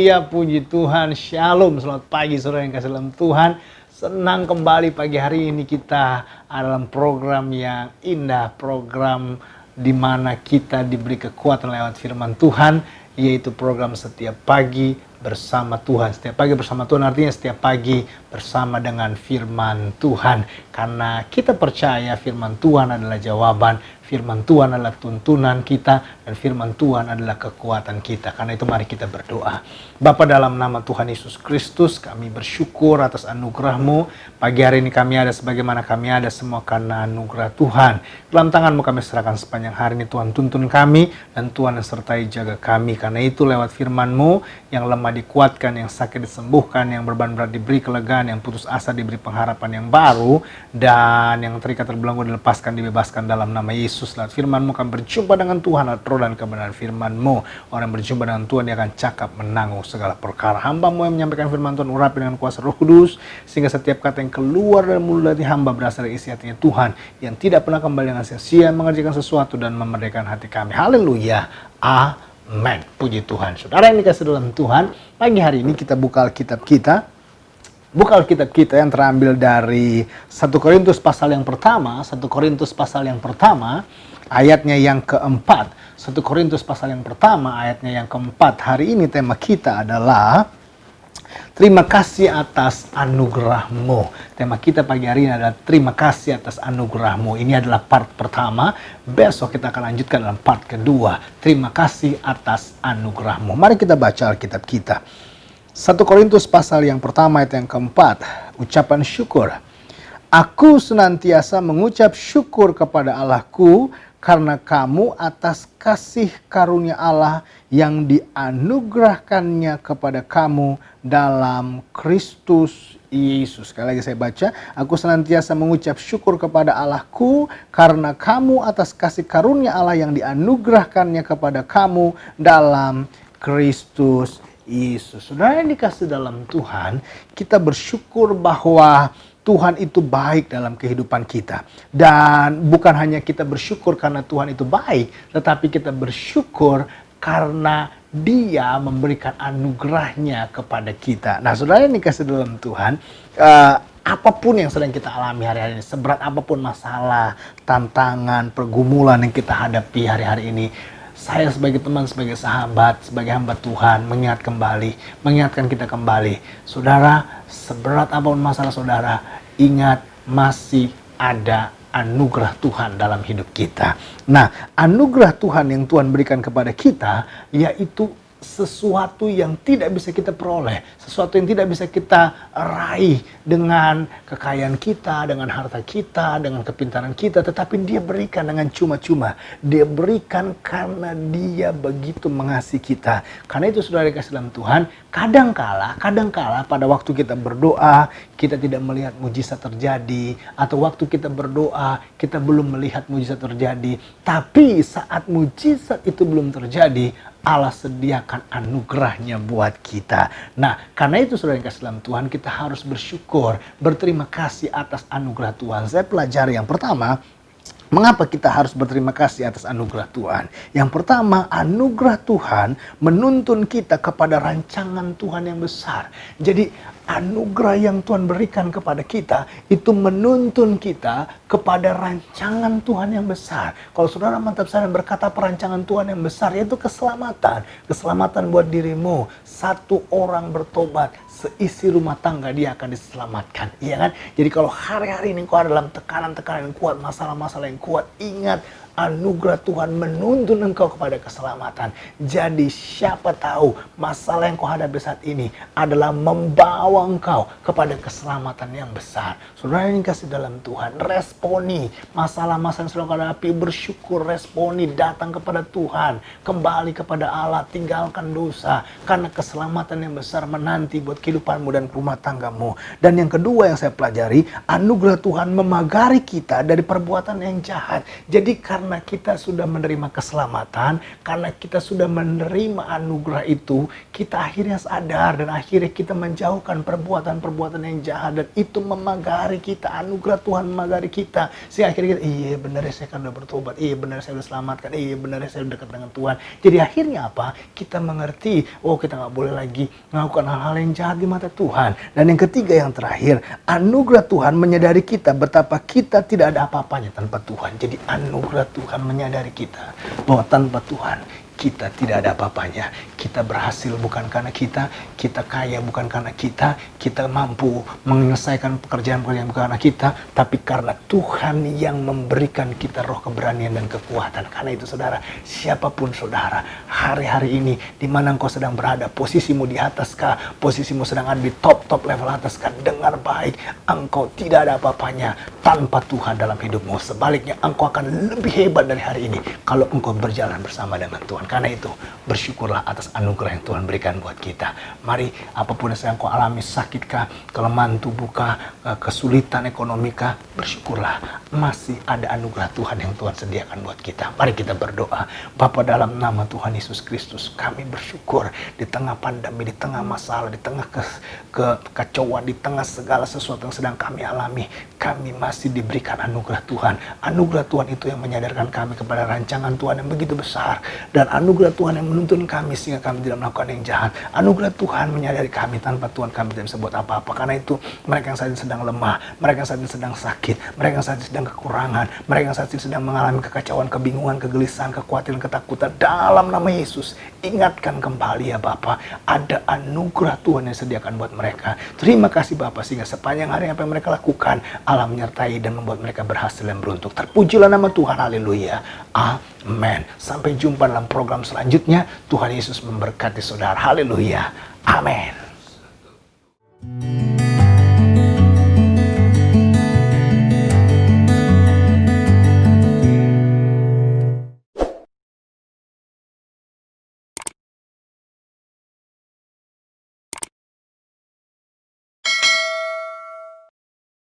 Haleluya, puji Tuhan, shalom, selamat pagi saudara yang kasih dalam Tuhan. Senang kembali pagi hari ini kita dalam program yang indah, program di mana kita diberi kekuatan lewat firman Tuhan, yaitu program setiap pagi bersama Tuhan. Setiap pagi bersama Tuhan artinya setiap pagi bersama dengan firman Tuhan. Karena kita percaya firman Tuhan adalah jawaban, firman Tuhan adalah tuntunan kita, dan firman Tuhan adalah kekuatan kita. Karena itu mari kita berdoa. Bapa, dalam nama Tuhan Yesus Kristus, kami bersyukur atas anugerah-Mu. Pagi hari ini kami ada sebagaimana kami ada semua karena anugerah Tuhan. Dalam tangan-Mu kami serahkan sepanjang hari ini. Tuhan, tuntun kami, dan Tuhan yang sertai jaga kami. Karena itu lewat firman-Mu, yang lemah dikuatkan, yang sakit disembuhkan, yang beban berat diberi kelegaan, yang putus asa diberi pengharapan yang baru, dan yang terikat terbelenggu dilepaskan, dibebaskan dalam nama Yesus. Lewat firman-Mu kami berjumpa dengan Tuhan, roh dan kebenaran firman-Mu. Orang yang berjumpa dengan Tuhan, dia akan cakap menanggung segala perkara. Hamba-Mu yang menyampaikan firman Tuhan, urapi dengan kuasa Roh Kudus, sehingga setiap kata yang keluar dari mulut dari hamba berasal dari isi hatinya Tuhan, yang tidak pernah kembali dengan sia-sia, mengerjakan sesuatu dan memerdekakan hati kami. Haleluya, amin. Puji Tuhan. Saudara yang dikasih dalam Tuhan, pagi hari ini kita buka Alkitab kita. Buka Alkitab kita yang terambil dari 1 Korintus pasal yang pertama, 1 Korintus pasal yang pertama, ayatnya yang keempat. 1 Korintus pasal yang pertama, ayatnya yang keempat. Hari ini tema kita adalah terima kasih atas anugerah-Mu. Tema kita pagi hari ini adalah terima kasih atas anugerah-Mu. Ini adalah part pertama. Besok kita akan lanjutkan dalam part kedua. Terima kasih atas anugerah-Mu. Mari kita baca Alkitab kita. 1 Korintus pasal yang pertama ayat yang keempat. Ucapan syukur. Aku senantiasa mengucap syukur kepada Allahku karena kamu atas kasih karunia Allah yang dianugerahkannya kepada kamu dalam Kristus Yesus. Sekali lagi saya baca. Aku senantiasa mengucap syukur kepada Allahku karena kamu atas kasih karunia Allah yang dianugerahkannya kepada kamu dalam Kristus Yesus. Saudara yang dikasih dalam Tuhan, kita bersyukur bahwa Tuhan itu baik dalam kehidupan kita. Dan bukan hanya kita bersyukur karena Tuhan itu baik, tetapi kita bersyukur karena Dia memberikan anugerahnya kepada kita. Nah, saudara yang dikasih dalam Tuhan, apapun yang sedang kita alami hari-hari ini, seberat apapun masalah, tantangan, pergumulan yang kita hadapi hari-hari ini, saya sebagai teman, sebagai sahabat, sebagai hamba Tuhan mengingatkan kita kembali. Saudara, seberat apapun masalah saudara, ingat masih ada anugerah Tuhan dalam hidup kita. Nah, anugerah Tuhan yang Tuhan berikan kepada kita, yaitu sesuatu yang tidak bisa kita peroleh, sesuatu yang tidak bisa kita raih dengan kekayaan kita, dengan harta kita, dengan kepintaran kita, tetapi Dia berikan dengan cuma-cuma. Dia berikan karena Dia begitu mengasihi kita. Karena itu saudara dikasih dalam Tuhan, kadangkala pada waktu kita berdoa, kita tidak melihat mujizat terjadi, atau waktu kita berdoa, kita belum melihat mujizat terjadi, tapi saat mujizat itu belum terjadi, Allah sediakan anugerahnya buat kita. Nah, karena itu saudara yang kasih dalam Tuhan, kita harus bersyukur, berterima kasih atas anugerah Tuhan. Saya pelajari yang pertama, mengapa kita harus berterima kasih atas anugerah Tuhan? Yang pertama, anugerah Tuhan menuntun kita kepada rancangan Tuhan yang besar. Jadi, anugerah yang Tuhan berikan kepada kita itu menuntun kita kepada rancangan Tuhan yang besar. Kalau saudara mantap saya berkata perancangan Tuhan yang besar, yaitu keselamatan. Keselamatan buat dirimu. Satu orang bertobat, seisi rumah tangga dia akan diselamatkan. Iya kan? Jadi kalau hari-hari ini kau ada dalam tekanan-tekanan yang kuat, masalah-masalah yang kuat, ingat, anugerah Tuhan menuntun engkau kepada keselamatan. Jadi siapa tahu masalah yang kau hadapi saat ini adalah membawa engkau kepada keselamatan yang besar. Saudara yang kasih dalam Tuhan, responi masalah-masalah yang sedang kau hadapi, bersyukur, responi, datang kepada Tuhan, kembali kepada Allah, tinggalkan dosa, karena keselamatan yang besar menanti buat kehidupanmu dan rumah tanggamu. Dan yang kedua yang saya pelajari, anugerah Tuhan memagari kita dari perbuatan yang jahat. Jadi karena karena kita sudah menerima keselamatan, karena kita sudah menerima anugerah itu, kita akhirnya sadar dan akhirnya kita menjauhkan perbuatan-perbuatan yang jahat, dan itu memagari kita. Anugerah Tuhan memagari kita, sehingga akhirnya kita, iya benar ya saya kan udah bertobat, iya benar saya udah selamatkan, iya benar saya udah dekat dengan Tuhan. Jadi akhirnya apa? Kita mengerti, oh kita nggak boleh lagi melakukan hal-hal yang jahat di mata Tuhan. Dan yang ketiga, yang terakhir, anugerah Tuhan menyadari kita betapa kita tidak ada apa-apanya tanpa Tuhan. Jadi anugerah Tuhan menyadari kita bahwa tanpa Tuhan kita tidak ada apa-apanya. Kita berhasil bukan karena kita kaya bukan karena kita mampu menyelesaikan pekerjaan-pekerjaan bukan karena kita, tapi karena Tuhan yang memberikan kita roh keberanian dan kekuatan. Karena itu saudara, siapapun saudara, hari-hari ini di mana engkau sedang berada, posisimu di atas kah, posisimu sedang ada di top level atas kah, dengar baik, engkau tidak ada apa-apanya tanpa Tuhan dalam hidupmu. Sebaliknya, engkau akan lebih hebat dari hari ini kalau engkau berjalan bersama dengan Tuhan. Karena itu, bersyukurlah atas anugerah yang Tuhan berikan buat kita. Mari, apapun yang sedang kau alami, sakitkah, kelemahan tubuhkah, kesulitan ekonomikah, bersyukurlah masih ada anugerah Tuhan yang Tuhan sediakan buat kita. Mari kita berdoa. Bapa, dalam nama Tuhan Yesus Kristus, kami bersyukur di tengah pandemi, di tengah masalah, di tengah kekacauan, di tengah segala sesuatu yang sedang kami alami, kami masih diberikan anugerah Tuhan. Anugerah Tuhan itu yang menyadarkan kami kepada rancangan Tuhan yang begitu besar, dan anugerah Tuhan yang menuntun kami sehingga kami tidak melakukan yang jahat. Anugerah Tuhan menyadari kami, tanpa Tuhan kami tidak bisa buat apa-apa. Karena itu, mereka yang saat ini sedang lemah, mereka yang saat ini sedang sakit, mereka yang saat ini sedang kekurangan, mereka yang saat ini sedang mengalami kekacauan, kebingungan, kegelisahan, kekhawatiran, ketakutan, dalam nama Yesus, ingatkan kembali ya Bapa, ada anugerah Tuhan yang sediakan buat mereka. Terima kasih Bapa, sehingga sepanjang hari apa yang mereka lakukan, Allah menyertai dan membuat mereka berhasil dan beruntung. Terpujilah nama Tuhan, haleluya, amin. Sampai jumpa dalam program selanjutnya. Tuhan Yesus memberkati saudara, haleluya, amin.